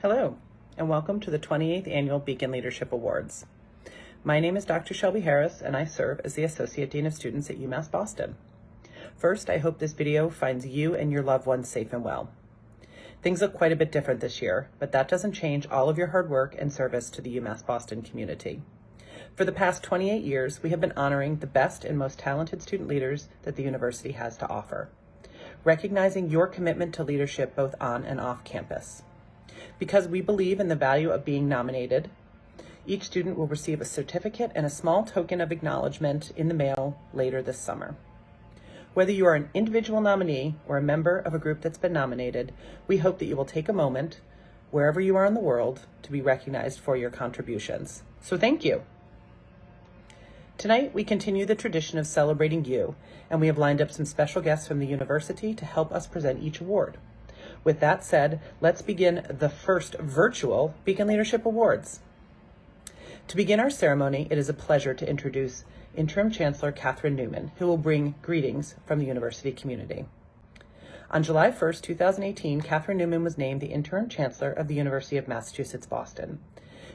Hello, and welcome to the 28th Annual Beacon Leadership Awards. My name is Dr. Shelby Harris, and I serve as the Associate Dean of Students at UMass Boston. First, I hope this video finds you and your loved ones safe and well. Things look quite a bit different this year, but that doesn't change all of your hard work and service to the UMass Boston community. For the past 28 years, we have been honoring the best and most talented student leaders that the university has to offer, recognizing your commitment to leadership both on and off campus. Because we believe in the value of being nominated, each student will receive a certificate and a small token of acknowledgement in the mail later this summer. Whether you are an individual nominee or a member of a group that's been nominated, we hope that you will take a moment, wherever you are in the world, to be recognized for your contributions. So thank you. Tonight, we continue the tradition of celebrating you, and we have lined up some special guests from the university to help us present each award. With that said, let's begin the first virtual Beacon Leadership Awards. To begin our ceremony, it is a pleasure to introduce Interim Chancellor Catherine Newman, who will bring greetings from the university community. On July 1st, 2018, Catherine Newman was named the Interim Chancellor of the University of Massachusetts, Boston.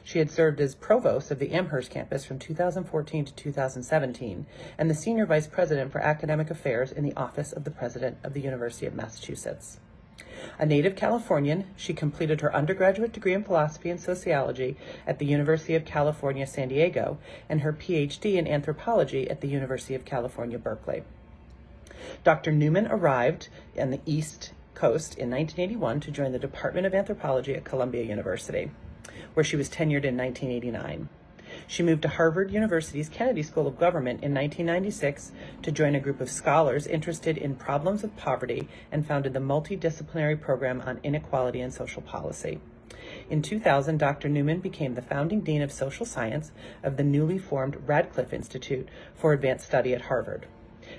She had served as Provost of the Amherst campus from 2014 to 2017 and the Senior Vice President for Academic Affairs in the Office of the President of the University of Massachusetts. A native Californian, she completed her undergraduate degree in philosophy and sociology at the University of California, San Diego, and her PhD in anthropology at the University of California, Berkeley. Dr. Newman arrived on the East Coast in 1981 to join the Department of Anthropology at Columbia University, where she was tenured in 1989. She moved to Harvard University's Kennedy School of Government in 1996 to join a group of scholars interested in problems of poverty and founded the multidisciplinary program on inequality and social policy. In 2000, Dr. Newman became the founding dean of social science of the newly formed Radcliffe Institute for Advanced Study at Harvard.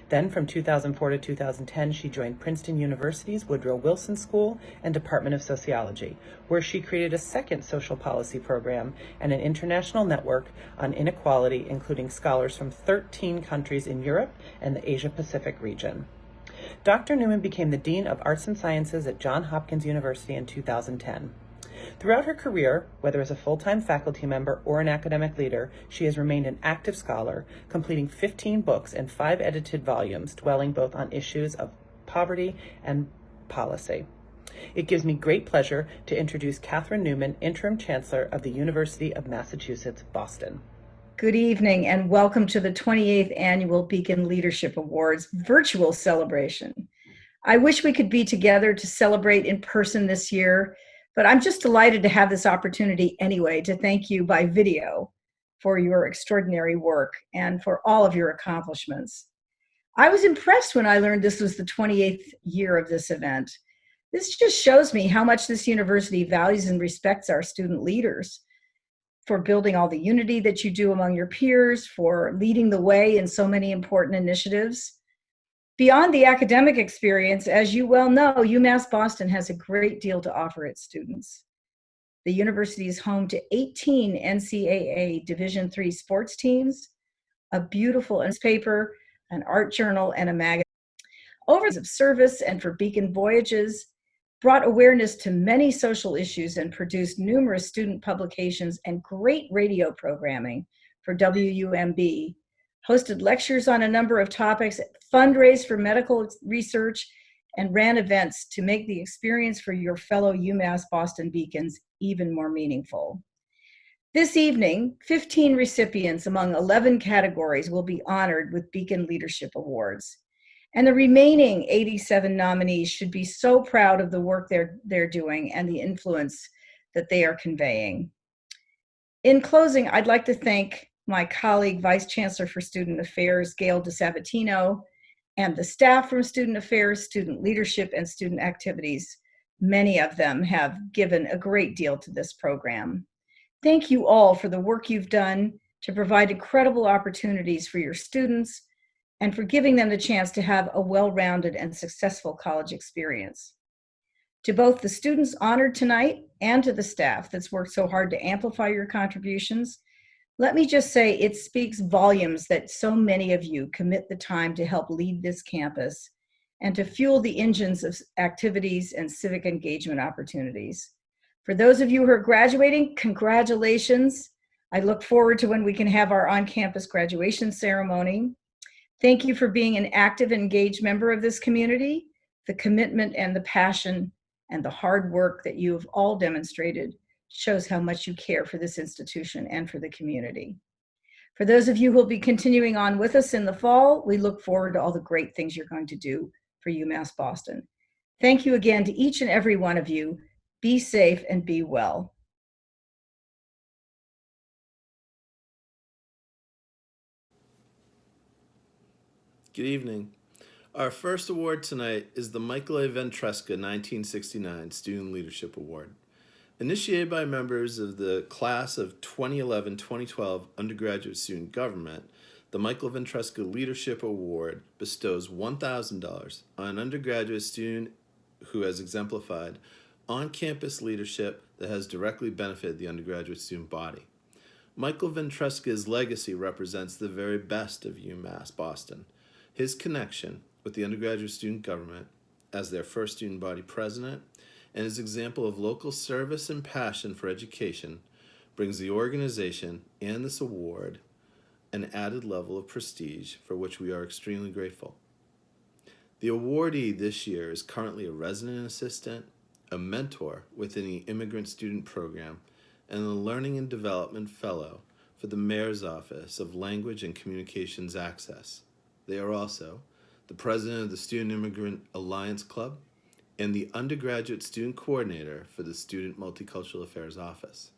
Then, from 2004 to 2010, she joined Princeton University's Woodrow Wilson School and Department of Sociology, where she created a second social policy program and an international network on inequality, including scholars from 13 countries in Europe and the Asia-Pacific region. Dr. Newman became the Dean of Arts and Sciences at Johns Hopkins University in 2010. Throughout her career, whether as a full-time faculty member or an academic leader, she has remained an active scholar, completing 15 books and 5 edited volumes, dwelling both on issues of poverty and policy. It gives me great pleasure to introduce Catherine Newman, Interim Chancellor of the University of Massachusetts, Boston. Good evening and welcome to the 28th Annual Beacon Leadership Awards virtual celebration. I wish we could be together to celebrate in person this year, but I'm just delighted to have this opportunity anyway to thank you by video for your extraordinary work and for all of your accomplishments. I was impressed when I learned this was the 28th year of this event. This just shows me how much this university values and respects our student leaders, for building all the unity that you do among your peers, for leading the way in so many important initiatives. Beyond the academic experience, as you well know, UMass Boston has a great deal to offer its students. The university is home to 18 NCAA Division III sports teams, a beautiful newspaper, an art journal, and a magazine. Overseas of service and for Beacon Voyages, brought awareness to many social issues and produced numerous student publications and great radio programming for WUMB, hosted lectures on a number of topics, fundraised for medical research, and ran events to make the experience for your fellow UMass Boston Beacons even more meaningful. This evening, 15 recipients among 11 categories will be honored with Beacon Leadership Awards. And the remaining 87 nominees should be so proud of the work they're doing and the influence that they are conveying. In closing, I'd like to thank my colleague, Vice Chancellor for Student Affairs, Gail DeSabatino, and the staff from Student Affairs, Student Leadership, and Student Activities. Many of them have given a great deal to this program. Thank you all for the work you've done to provide incredible opportunities for your students and for giving them the chance to have a well-rounded and successful college experience. To both the students honored tonight and to the staff that's worked so hard to amplify your contributions, let me just say it speaks volumes that so many of you commit the time to help lead this campus and to fuel the engines of activities and civic engagement opportunities. For those of you who are graduating, congratulations. I look forward to when we can have our on-campus graduation ceremony. Thank you for being an active and engaged member of this community. The commitment and the passion and the hard work that you have all demonstrated shows how much you care for this institution and for the community. For those of you who will be continuing on with us in the fall, we look forward to all the great things you're going to do for UMass Boston. Thank you again to each and every one of you. Be safe and be well. Good evening. Our first award tonight is the Michael A. Ventresca 1969 Student Leadership Award. Initiated by members of the class of 2011-2012 undergraduate student government, the Michael Ventresca Leadership Award bestows $1,000 on an undergraduate student who has exemplified on-campus leadership that has directly benefited the undergraduate student body. Michael Ventresca's legacy represents the very best of UMass Boston. His connection with the undergraduate student government as their first student body president and his example of local service and passion for education brings the organization and this award an added level of prestige for which we are extremely grateful. The awardee this year is currently a resident assistant, a mentor within the Immigrant Student Program, and a Learning and Development Fellow for the Mayor's Office of Language and Communications Access. They are also the president of the Student Immigrant Alliance Club and the undergraduate student coordinator for the Student Multicultural Affairs Office.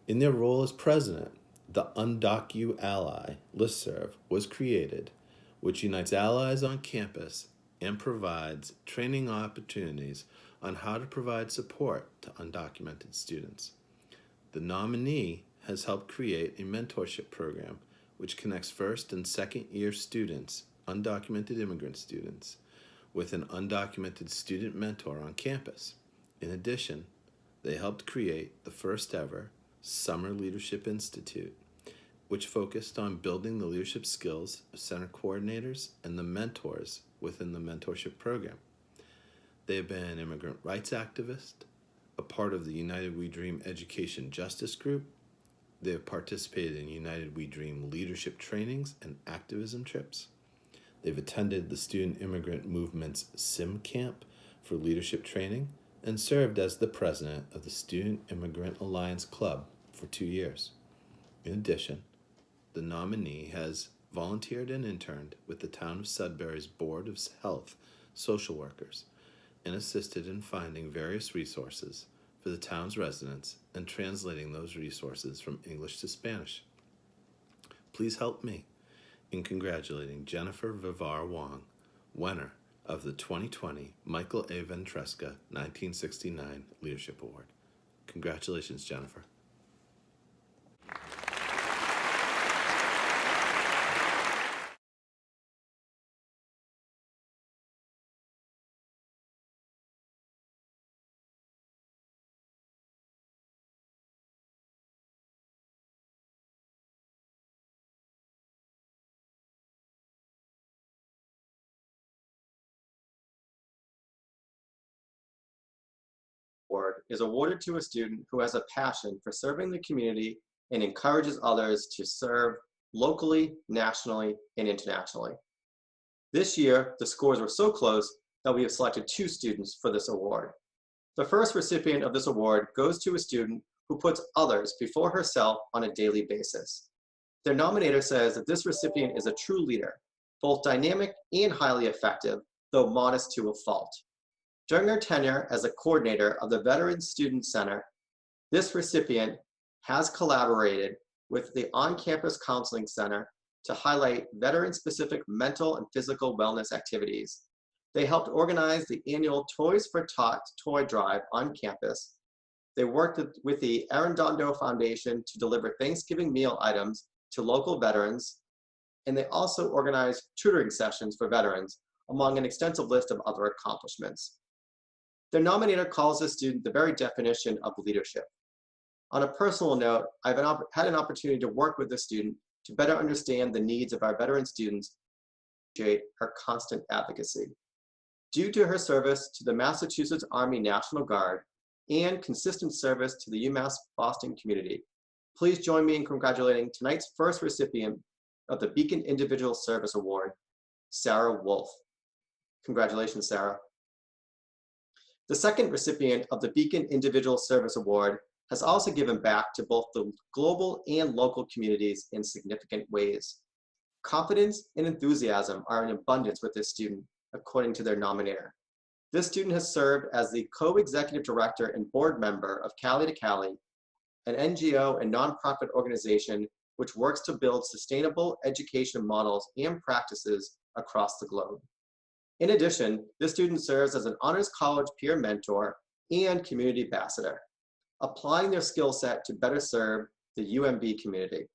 In their role as president, the Undocu Ally listserv was created, which unites allies on campus and provides training opportunities on how to provide support to undocumented students. The nominee has helped create a mentorship program which connects first and second year students, undocumented immigrant students, with an undocumented student mentor on campus. In addition, they helped create the first ever Summer Leadership Institute, which focused on building the leadership skills of center coordinators and the mentors within the mentorship program. They have been an immigrant rights activist, a part of the United We Dream Education Justice Group. They have participated in United We Dream leadership trainings and activism trips. They've attended the Student Immigrant Movement's SIM Camp for leadership training and served as the president of the Student Immigrant Alliance Club for 2 years. In addition, the nominee has volunteered and interned with the town of Sudbury's Board of Health social workers and assisted in finding various resources for the town's residents and translating those resources from English to Spanish. Please help me in congratulating Jennifer Vivar Wong, winner of the 2020 Michael A. Ventresca 1969 Leadership Award. Congratulations, Jennifer. Award is awarded to a student who has a passion for serving the community and encourages others to serve locally, nationally, and internationally. This year, the scores were so close that we have selected 2 students for this award. The first recipient of this award goes to a student who puts others before herself on a daily basis. Their nominator says that this recipient is a true leader, both dynamic and highly effective, though modest to a fault. During her tenure as a coordinator of the Veteran Student Center, this recipient has collaborated with the On-Campus Counseling Center to highlight veteran-specific mental and physical wellness activities. They helped organize the annual Toys for Tot toy drive on campus. They worked with the Arredondo Foundation to deliver Thanksgiving meal items to local veterans, and they also organized tutoring sessions for veterans, among an extensive list of other accomplishments. Their nominator calls this student the very definition of leadership. On a personal note, I've had an opportunity to work with this student to better understand the needs of our veteran students and appreciate her constant advocacy. Due to her service to the Massachusetts Army National Guard, and consistent service to the UMass Boston community. Please join me in congratulating tonight's first recipient of the Beacon Individual Service Award, Sarah Wolf. Congratulations, Sarah. The second recipient of the Beacon Individual Service Award has also given back to both the global and local communities in significant ways. Confidence and enthusiasm are in abundance with this student, according to their nominator. This student has served as the co-executive director and board member of Cali to Cali, an NGO and nonprofit organization which works to build sustainable education models and practices across the globe. In addition, this student serves as an honors college peer mentor and community ambassador, applying their skill set to better serve the UMB community.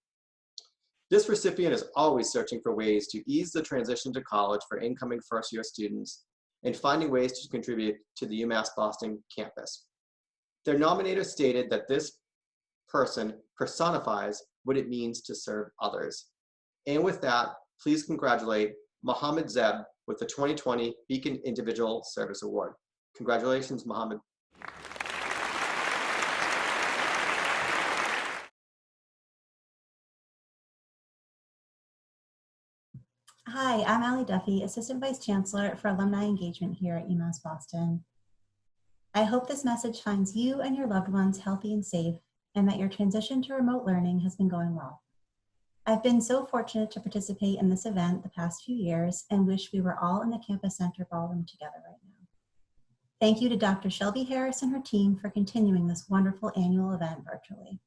This recipient is always searching for ways to ease the transition to college for incoming first-year students and finding ways to contribute to the UMass Boston campus. Their nominator stated that this person personifies what it means to serve others. And with that, please congratulate Mohammed Zeb with the 2020 Beacon Individual Service Award. Congratulations, Mohammed. Hi, I'm Allie Duffy, Assistant Vice Chancellor for Alumni Engagement here at UMass Boston. I hope this message finds you and your loved ones healthy and safe, and that your transition to remote learning has been going well. I've been so fortunate to participate in this event the past few years and wish we were all in the Campus Center ballroom together right now. Thank you to Dr. Shelby Harris and her team for continuing this wonderful annual event virtually.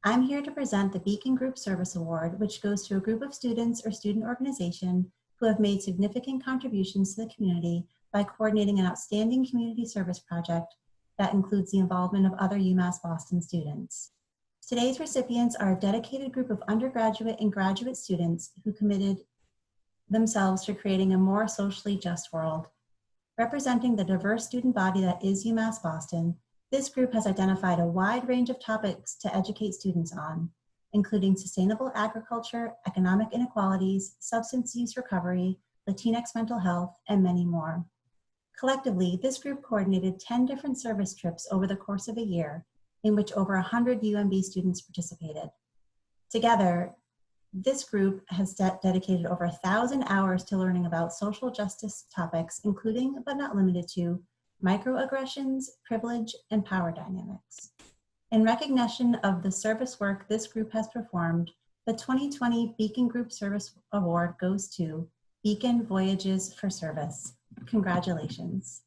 I'm here to present the Beacon Group Service Award, which goes to a group of students or student organization who have made significant contributions to the community by coordinating an outstanding community service project that includes the involvement of other UMass Boston students. Today's recipients are a dedicated group of undergraduate and graduate students who committed themselves to creating a more socially just world. Representing the diverse student body that is UMass Boston, this group has identified a wide range of topics to educate students on, including sustainable agriculture, economic inequalities, substance use recovery, Latinx mental health, and many more. Collectively, this group coordinated 10 different service trips over the course of a year, in which over 100 UMB students participated. Together, this group has dedicated over 1,000 hours to learning about social justice topics, including but not limited to microaggressions, privilege, and power dynamics. In recognition of the service work this group has performed, the 2020 Beacon Group Service Award goes to Beacon Voyages for Service. Congratulations.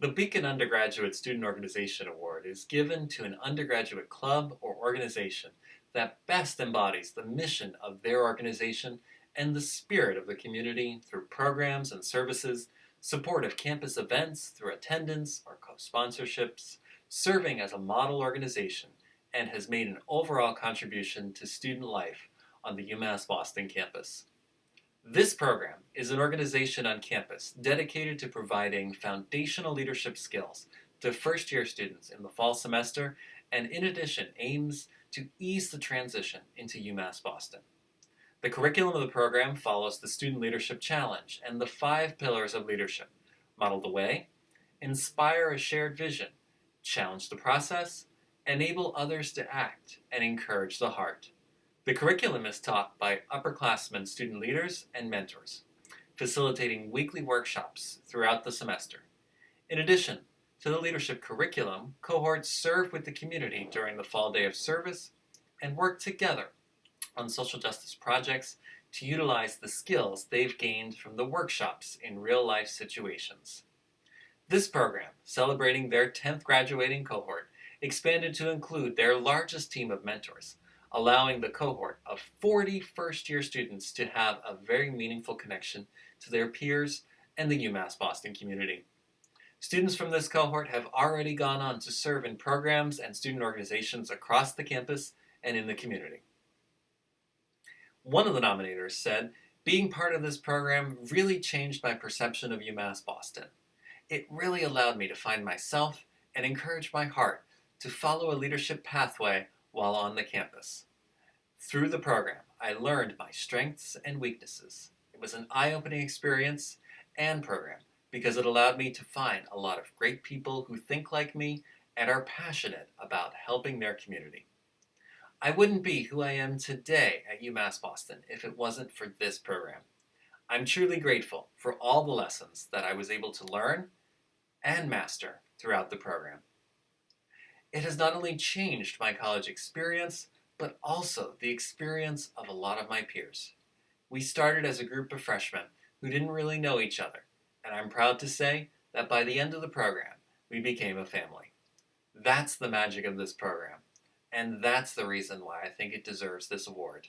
The Beacon Undergraduate Student Organization Award is given to an undergraduate club or organization that best embodies the mission of their organization and the spirit of the community through programs and services, support of campus events through attendance or co-sponsorships, serving as a model organization, and has made an overall contribution to student life on the UMass Boston campus. This program is an organization on campus dedicated to providing foundational leadership skills to first-year students in the fall semester, and in addition aims to ease the transition into UMass Boston. The curriculum of the program follows the Student Leadership Challenge and the 5 pillars of leadership: model the way, inspire a shared vision, challenge the process, enable others to act, and encourage the heart. The curriculum is taught by upperclassmen student leaders and mentors, facilitating weekly workshops throughout the semester. In addition to the leadership curriculum, cohorts serve with the community during the fall day of service and work together on social justice projects to utilize the skills they've gained from the workshops in real-life situations. This program, celebrating their 10th graduating cohort, expanded to include their largest team of mentors, allowing the cohort of 40 first-year students to have a very meaningful connection to their peers and the UMass Boston community. Students from this cohort have already gone on to serve in programs and student organizations across the campus and in the community. One of the nominators said, "Being part of this program really changed my perception of UMass Boston. It really allowed me to find myself and encourage my heart to follow a leadership pathway while on the campus. Through the program, I learned my strengths and weaknesses. It was an eye-opening experience and program because it allowed me to find a lot of great people who think like me and are passionate about helping their community. I wouldn't be who I am today at UMass Boston if it wasn't for this program. I'm truly grateful for all the lessons that I was able to learn and master throughout the program. It has not only changed my college experience, but also the experience of a lot of my peers. We started as a group of freshmen who didn't really know each other, and I'm proud to say that by the end of the program, we became a family. That's the magic of this program, and that's the reason why I think it deserves this award,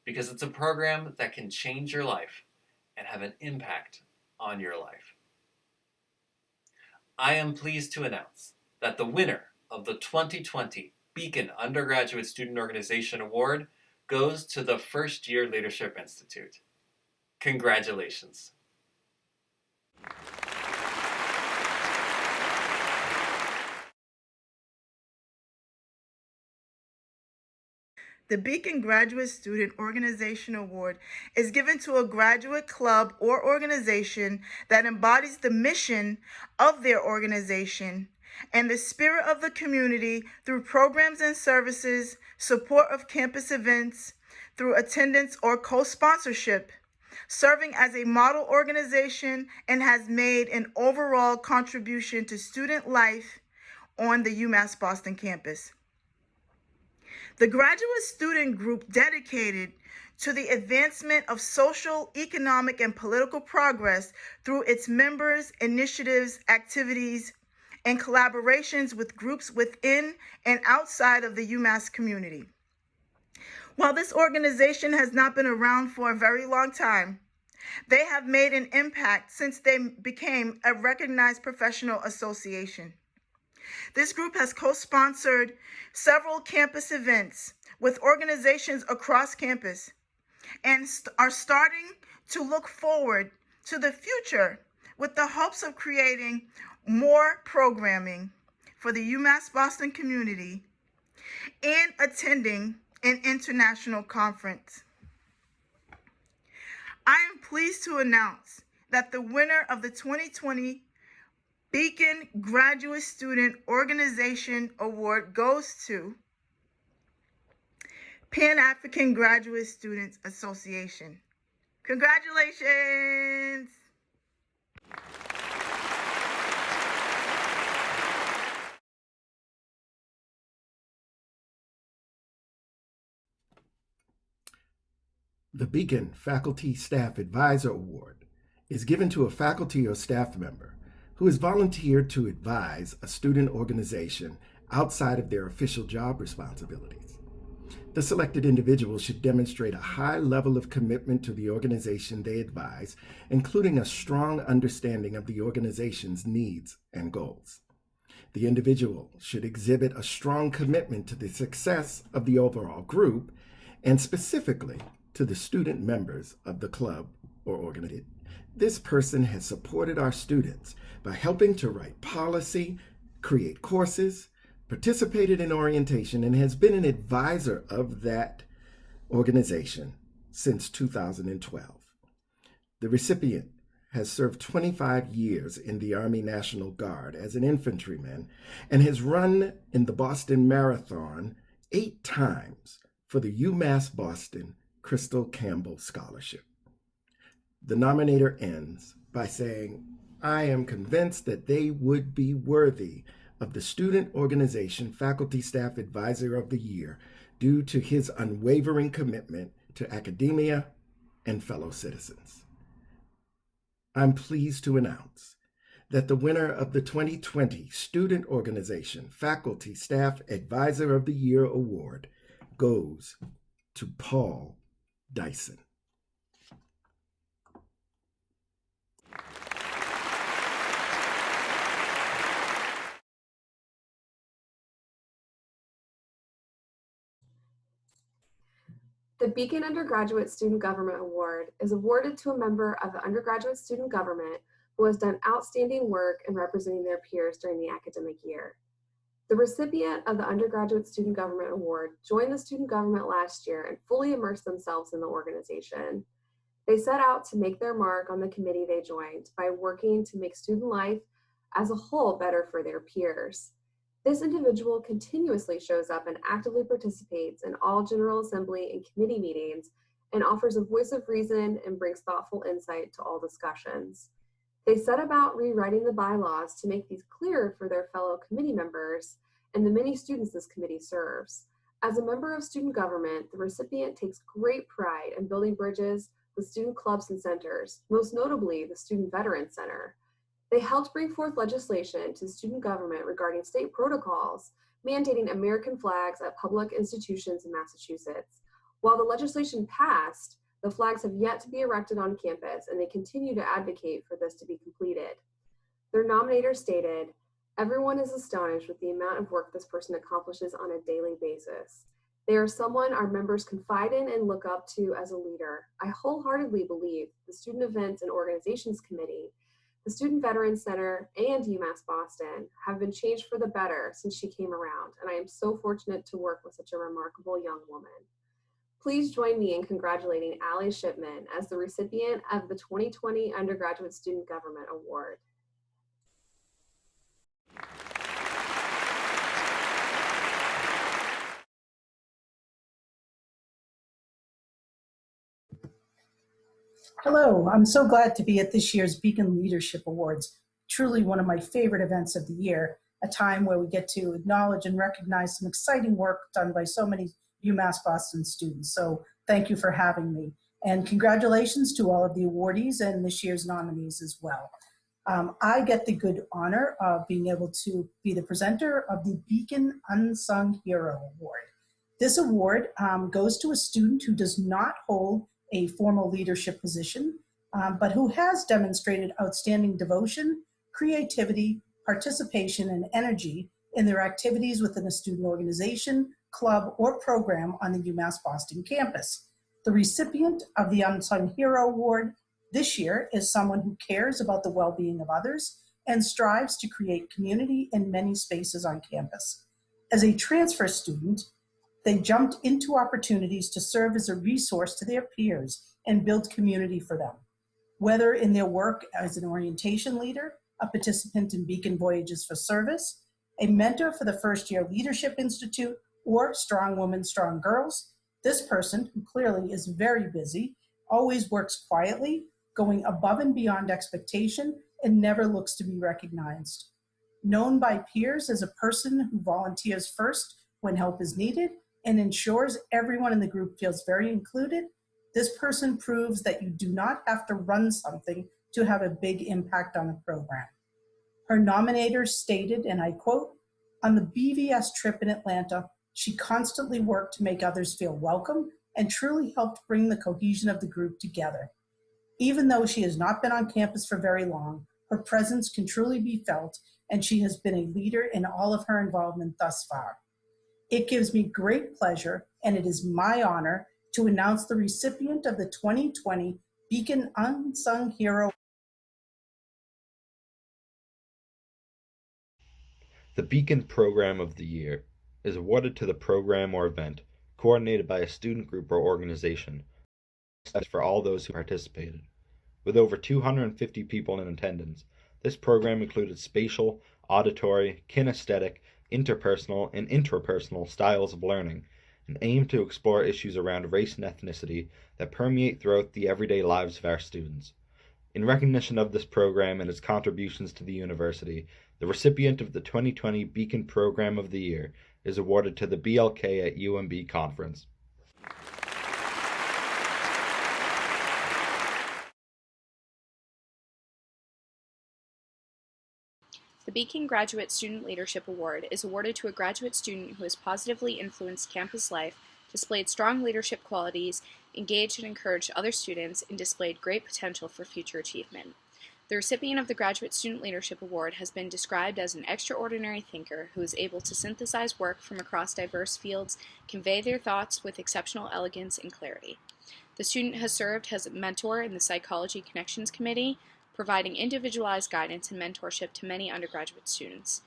because it's a program that can change your life and have an impact on your life. I am pleased to announce that the winner of the 2020 Beacon Undergraduate Student Organization Award goes to the First Year Leadership Institute. Congratulations. The Beacon Graduate Student Organization Award is given to a graduate club or organization that embodies the mission of their organization and the spirit of the community through programs and services, support of campus events, through attendance or co-sponsorship, serving as a model organization, and has made an overall contribution to student life on the UMass Boston campus. The graduate student group dedicated to the advancement of social, economic, and political progress through its members, initiatives, activities, and collaborations with groups within and outside of the UMass community. While this organization has not been around for a very long time, they have made an impact since they became a recognized professional association. This group has co-sponsored several campus events with organizations across campus and are starting to look forward to the future with the hopes of creating more programming for the UMass Boston community and attending an international conference. I am pleased to announce that the winner of the 2020 Beacon Graduate Student Organization Award goes to Pan-African Graduate Students Association. Congratulations! The Beacon Faculty Staff Advisor Award is given to a faculty or staff member who has volunteered to advise a student organization outside of their official job responsibilities. The selected individual should demonstrate a high level of commitment to the organization they advise, including a strong understanding of the organization's needs and goals. The individual should exhibit a strong commitment to the success of the overall group and specifically to the student members of the club or organization. This person has supported our students by helping to write policy, create courses, participated in orientation, and has been an advisor of that organization since 2012. The recipient has served 25 years in the Army National Guard as an infantryman and has run in the Boston Marathon 8 times for the UMass Boston Crystal Campbell Scholarship. The nominator ends by saying, "I am convinced that they would be worthy of the Student Organization Faculty Staff Advisor of the Year due to his unwavering commitment to academia and fellow citizens." I'm pleased to announce that the winner of the 2020 Student Organization Faculty Staff Advisor of the Year Award goes to Paul Dyson. The Beacon Undergraduate Student Government Award is awarded to a member of the undergraduate student government who has done outstanding work in representing their peers during the academic year. The recipient of the Undergraduate Student Government Award joined the student government last year and fully immersed themselves in the organization. They set out to make their mark on the committee they joined by working to make student life as a whole better for their peers. This individual continuously shows up and actively participates in all General Assembly and committee meetings and offers a voice of reason and brings thoughtful insight to all discussions. They set about rewriting the bylaws to make these clearer for their fellow committee members and the many students this committee serves. As a member of student government, the recipient takes great pride in building bridges with student clubs and centers, most notably the Student Veterans Center. They helped bring forth legislation to student government regarding state protocols mandating American flags at public institutions in Massachusetts. While the legislation passed, the flags have yet to be erected on campus, and they continue to advocate for this to be completed. Their nominator stated, "Everyone is astonished with the amount of work this person accomplishes on a daily basis. They are someone our members confide in and look up to as a leader. I wholeheartedly believe the Student Events and Organizations Committee, the Student Veterans Center, and UMass Boston have been changed for the better since she came around, and I am so fortunate to work with such a remarkable young woman." Please join me in congratulating Allie Shipman as the recipient of the 2020 Undergraduate Student Government Award. Hello, I'm so glad to be at this year's Beacon Leadership Awards, truly one of my favorite events of the year, a time where we get to acknowledge and recognize some exciting work done by so many UMass Boston students. So thank you for having me. And congratulations to all of the awardees and this year's nominees as well. I get the good honor of being able to be the presenter of the Beacon Unsung Hero Award. This award goes to a student who does not hold a formal leadership position, but who has demonstrated outstanding devotion, creativity, participation, and energy in their activities within a student organization, club, or program on the UMass Boston campus. The recipient of the Unsung Hero Award this year is someone who cares about the well-being of others and strives to create community in many spaces on campus. As a transfer student, they jumped into opportunities to serve as a resource to their peers and build community for them. Whether in their work as an orientation leader, a participant in Beacon Voyages for Service, a mentor for the First Year Leadership Institute, or Strong Women, Strong Girls, this person, who clearly is very busy, always works quietly, going above and beyond expectation, and never looks to be recognized. Known by peers as a person who volunteers first when help is needed and ensures everyone in the group feels very included, this person proves that you do not have to run something to have a big impact on a program. Her nominators stated, and I quote, "On the BVS trip in Atlanta, she constantly worked to make others feel welcome and truly helped bring the cohesion of the group together. Even though she has not been on campus for very long, her presence can truly be felt, and she has been a leader in all of her involvement thus far. It gives me great pleasure, and it is my honor to announce the recipient of the 2020 Beacon Unsung Hero." The Beacon Program of the Year is awarded to the program or event coordinated by a student group or organization for all those who participated. With over 250 people in attendance, this program included spatial, auditory, kinesthetic, interpersonal, and intrapersonal styles of learning, and aimed to explore issues around race and ethnicity that permeate throughout the everyday lives of our students. In recognition of this program and its contributions to the university, the recipient of the 2020 Beacon Program of the Year is awarded to the BLK at UMB Conference. The Beacon Graduate Student Leadership Award is awarded to a graduate student who has positively influenced campus life, displayed strong leadership qualities, engaged and encouraged other students, and displayed great potential for future achievement. The recipient of the Graduate Student Leadership Award has been described as an extraordinary thinker who is able to synthesize work from across diverse fields, convey their thoughts with exceptional elegance and clarity. The student has served as a mentor in the Psychology Connections Committee, providing individualized guidance and mentorship to many undergraduate students.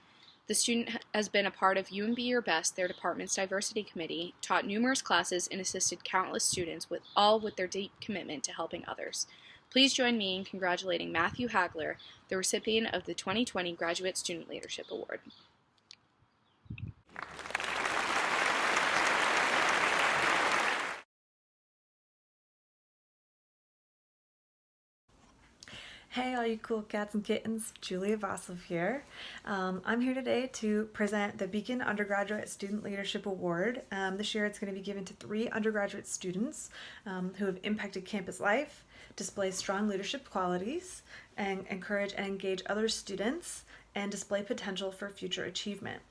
The student has been a part of UMB Your Best, their department's diversity committee, taught numerous classes, and assisted countless students with their deep commitment to helping others. Please join me in congratulating Matthew Hagler, the recipient of the 2020 Graduate Student Leadership Award. Hey all you cool cats and kittens, Julia Vaslov here. I'm here today to present the Beacon Undergraduate Student Leadership Award. This year it's going to be given to 3 undergraduate students who have impacted campus life, display strong leadership qualities, and encourage and engage other students, and display potential for future achievement.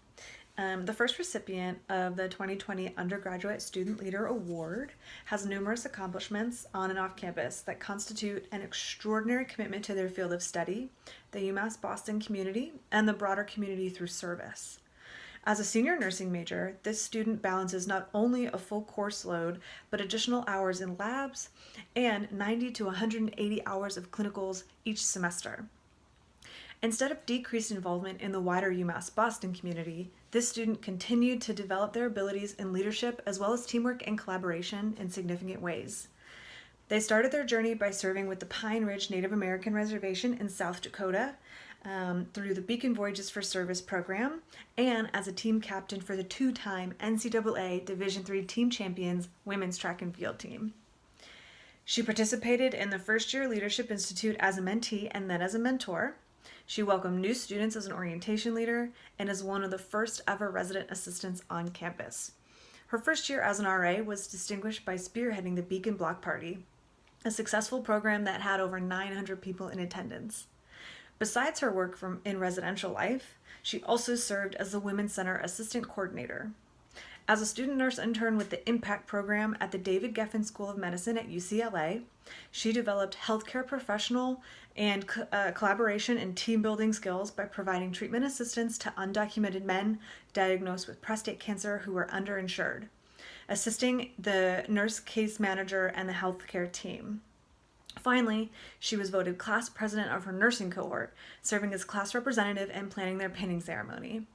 The first recipient of the 2020 Undergraduate Student Leader Award has numerous accomplishments on and off campus that constitute an extraordinary commitment to their field of study, the UMass Boston community, and the broader community through service. As a senior nursing major, this student balances not only a full course load, but additional hours in labs and 90 to 180 hours of clinicals each semester. Instead of decreased involvement in the wider UMass Boston community, this student continued to develop their abilities in leadership as well as teamwork and collaboration in significant ways. They started their journey by serving with the Pine Ridge Native American Reservation in South Dakota through the Beacon Voyages for Service program and as a team captain for the 2-time NCAA Division III Team Champions Women's Track and Field team. She participated in the First Year Leadership Institute as a mentee and then as a mentor. She welcomed new students as an orientation leader and is one of the first ever resident assistants on campus. Her first year as an RA was distinguished by spearheading the Beacon Block Party, a successful program that had over 900 people in attendance. Besides her work in residential life, she also served as the Women's Center Assistant Coordinator. As a student nurse intern with the Impact program at the David Geffen School of Medicine at UCLA, she developed healthcare professional and collaboration and team building skills by providing treatment assistance to undocumented men diagnosed with prostate cancer who were underinsured, assisting the nurse case manager and the healthcare team. Finally, she was voted class president of her nursing cohort, serving as class representative and planning their pinning ceremony.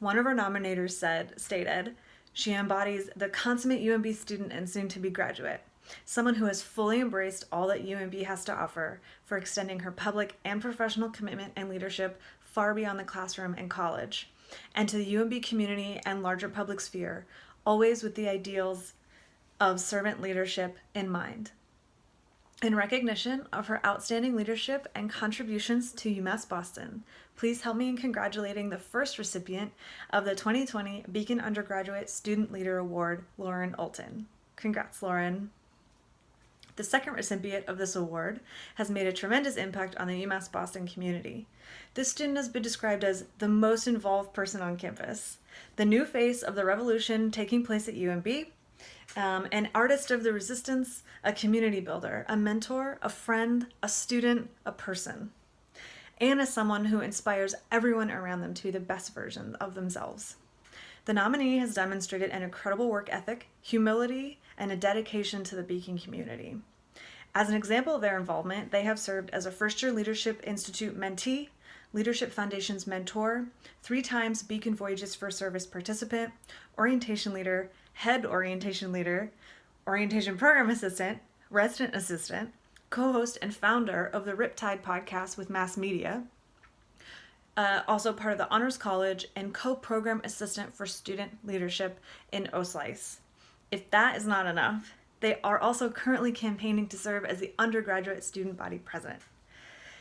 One of her nominators stated, "She embodies the consummate UMB student and soon-to-be graduate, someone who has fully embraced all that UMB has to offer for extending her public and professional commitment and leadership far beyond the classroom and college, and to the UMB community and larger public sphere, always with the ideals of servant leadership in mind." In recognition of her outstanding leadership and contributions to UMass Boston, please help me in congratulating the first recipient of the 2020 Beacon Undergraduate Student Leader Award, Lauren Olton. Congrats, Lauren. The second recipient of this award has made a tremendous impact on the UMass Boston community. This student has been described as the most involved person on campus, the new face of the revolution taking place at UMB, an artist of the resistance, a community builder, a mentor, a friend, a student, a person, and as someone who inspires everyone around them to be the best version of themselves. The nominee has demonstrated an incredible work ethic, humility, and a dedication to the Beacon community. As an example of their involvement, they have served as a First-Year Leadership Institute mentee, Leadership Foundation's mentor, 3 times Beacon Voyages for Service participant, orientation leader, head orientation leader, orientation program assistant, resident assistant, co-host and founder of the Riptide podcast with Mass Media, also part of the Honors College, and co-program assistant for student leadership in OSLICE. If that is not enough, they are also currently campaigning to serve as the undergraduate student body president.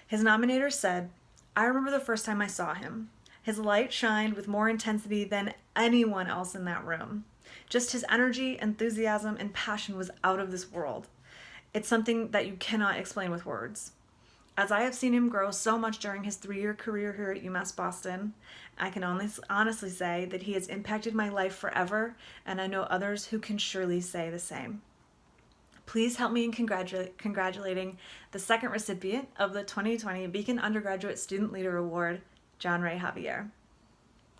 His nominator said, "I remember the first time I saw him. His light shined with more intensity than anyone else in that room. Just his energy, enthusiasm, and passion was out of this world. It's something that you cannot explain with words. As I have seen him grow so much during his 3-year career here at UMass Boston, I can honestly say that he has impacted my life forever, and I know others who can surely say the same." Please help me in congratulating the second recipient of the 2020 Beacon Undergraduate Student Leader Award, John Ray Javier.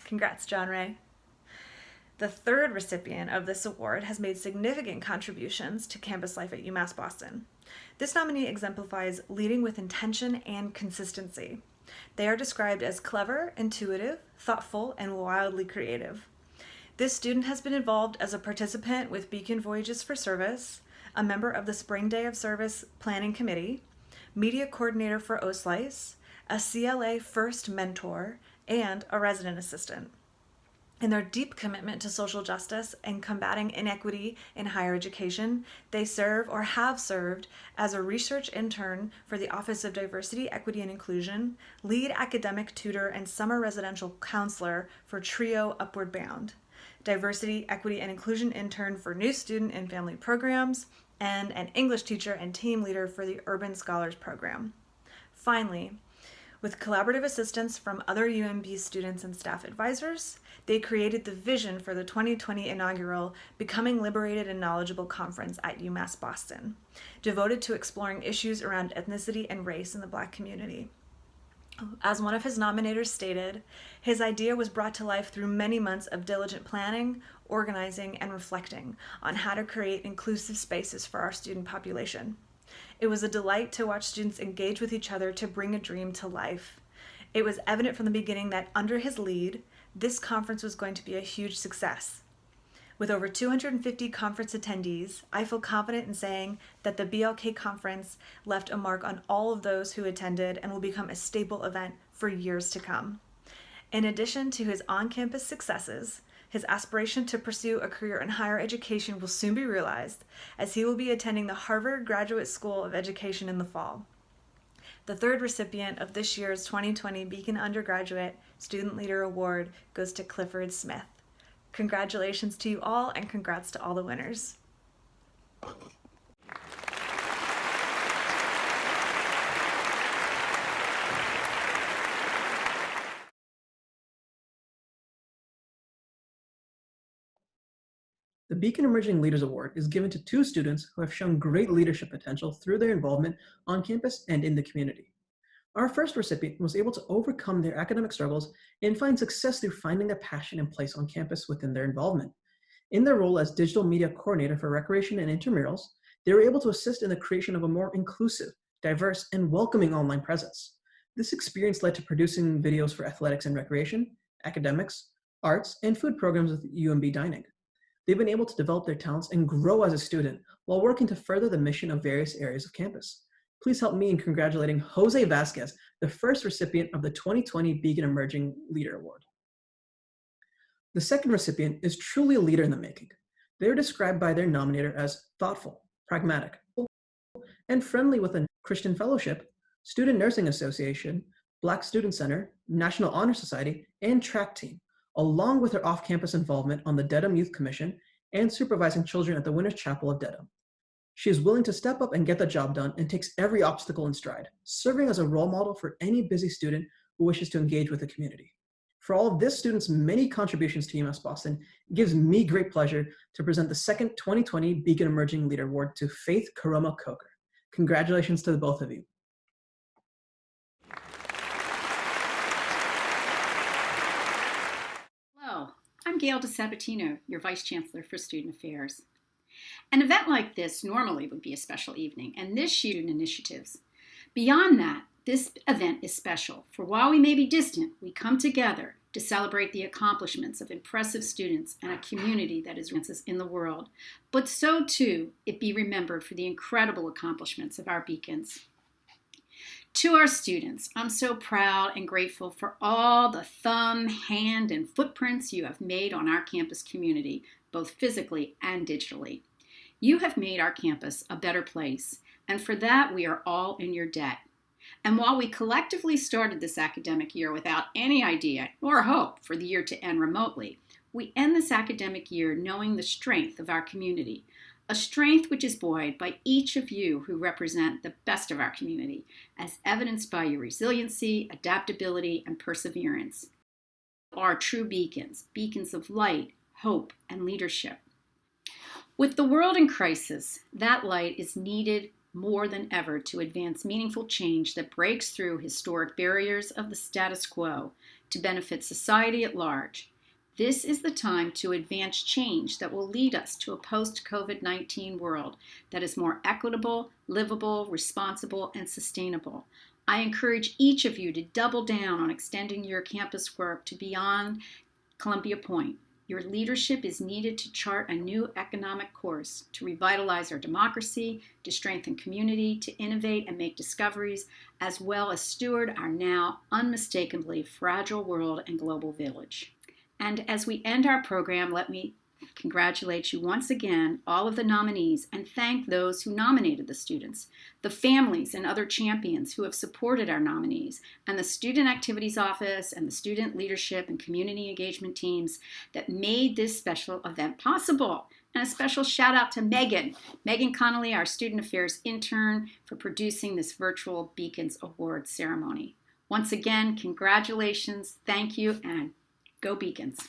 Congrats, John Ray. The third recipient of this award has made significant contributions to campus life at UMass Boston. This nominee exemplifies leading with intention and consistency. They are described as clever, intuitive, thoughtful, and wildly creative. This student has been involved as a participant with Beacon Voyages for Service, a member of the Spring Day of Service Planning Committee, media coordinator for OSLICE, a CLA First mentor, and a resident assistant. In their deep commitment to social justice and combating inequity in higher education, they serve or have served as a research intern for the Office of Diversity, Equity, and Inclusion, lead academic tutor and summer residential counselor for TRIO Upward Bound, diversity, equity, and inclusion intern for new student and family programs, and an English teacher and team leader for the Urban Scholars Program. Finally, with collaborative assistance from other UMB students and staff advisors, they created the vision for the 2020 inaugural Becoming Liberated and Knowledgeable Conference at UMass Boston, devoted to exploring issues around ethnicity and race in the Black community. As one of his nominators stated, his idea was brought to life through many months of diligent planning, organizing, and reflecting on how to create inclusive spaces for our student population. It was a delight to watch students engage with each other to bring a dream to life. It was evident from the beginning that under his lead, this conference was going to be a huge success. With over 250 conference attendees, I feel confident in saying that the BLK conference left a mark on all of those who attended and will become a staple event for years to come. In addition to his on-campus successes, his aspiration to pursue a career in higher education will soon be realized, as he will be attending the Harvard Graduate School of Education in the fall. The third recipient of this year's 2020 Beacon Undergraduate Student Leader Award goes to Clifford Smith. Congratulations to you all, and congrats to all the winners. The Beacon Emerging Leaders Award is given to 2 students who have shown great leadership potential through their involvement on campus and in the community. Our first recipient was able to overcome their academic struggles and find success through finding their passion and place on campus within their involvement. In their role as digital media coordinator for recreation and intramurals, they were able to assist in the creation of a more inclusive, diverse, and welcoming online presence. This experience led to producing videos for athletics and recreation, academics, arts, and food programs with UMB Dining. They've been able to develop their talents and grow as a student while working to further the mission of various areas of campus. Please help me in congratulating Jose Vasquez, the first recipient of the 2020 Beacon Emerging Leader Award. The second recipient is truly a leader in the making. They are described by their nominator as thoughtful, pragmatic, and friendly with a Christian Fellowship, Student Nursing Association, Black Student Center, National Honor Society, and track team, along with her off-campus involvement on the Dedham Youth Commission and supervising children at the Winners Chapel of Dedham. She is willing to step up and get the job done and takes every obstacle in stride, serving as a role model for any busy student who wishes to engage with the community. For all of this student's many contributions to UMass Boston, it gives me great pleasure to present the second 2020 Beacon Emerging Leader Award to Faith Karoma Coker. Congratulations to the both of you. Hello, I'm Gail DeSabatino, your Vice Chancellor for Student Affairs. An event like this normally would be a special evening, and this year, initiatives. Beyond that, this event is special, for while we may be distant, we come together to celebrate the accomplishments of impressive students and a community that is in the world, but so too it be remembered for the incredible accomplishments of our beacons. To our students, I'm so proud and grateful for all the thumb, hand, and footprints you have made on our campus community, both physically and digitally. You have made our campus a better place, and for that we are all in your debt. And while we collectively started this academic year without any idea or hope for the year to end remotely, we end this academic year knowing the strength of our community, a strength which is buoyed by each of you who represent the best of our community, as evidenced by your resiliency, adaptability, and perseverance. You are true beacons, beacons of light, hope, and leadership. With the world in crisis, that light is needed more than ever to advance meaningful change that breaks through historic barriers of the status quo to benefit society at large. This is the time to advance change that will lead us to a post-COVID-19 world that is more equitable, livable, responsible, and sustainable. I encourage each of you to double down on extending your campus work to beyond Columbia Point. Your leadership is needed to chart a new economic course, to revitalize our democracy, to strengthen community, to innovate and make discoveries, as well as steward our now unmistakably fragile world and global village. And as we end our program, let me congratulate you once again, all of the nominees, and thank those who nominated the students, the families and other champions who have supported our nominees, and the Student Activities Office and the Student Leadership and Community Engagement teams that made this special event possible. And a special shout out to Megan Connolly, our Student Affairs intern, for producing this virtual Beacons Award ceremony. Once again, congratulations, thank you, and go Beacons.